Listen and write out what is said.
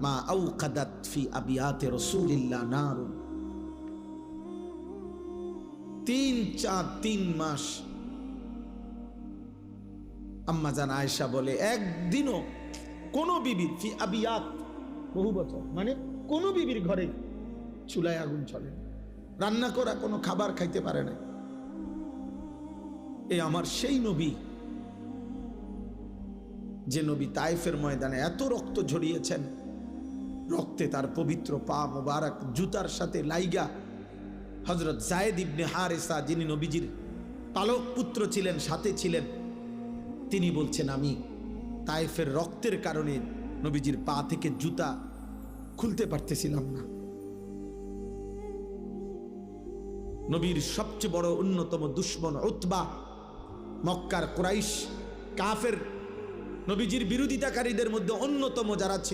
মা আওকাদাত ফি আবিয়াতে রাসূলিল্লাহ নারুন। 3 মাস আম্মা জান আয়েশা বলে একদিনও কোন বিবির ফি আবিয়াত বহু বছর মানে কোন বিবির ঘরে চুলায় আগুন চলে না, রান্না করা কোনো খাবার খাইতে পারে না। এ আমার সেই নবী যে নবী তায়েফের ময়দানে এত রক্ত ঝরিয়েছেন, রক্তে তার পবিত্র পা মোবারক জুতার সাথে লাইগা হযরত যায়েদ ইবনে হারেসা যিনি নবীজির পালক পুত্র ছিলেন সাথে ছিলেন, তিনি বলছেন আমি তায়েফের রক্তের কারণে নবীজির পা থেকে জুতা খুলতে পারতেছিলাম না। নবীর সবচেয়ে বড় অন্যতম দুশমন উতবা, মক্কার কুরাইশ কাফের নবীজির বিরোধিতাকারীদের মধ্যে অন্যতম যারা ছিল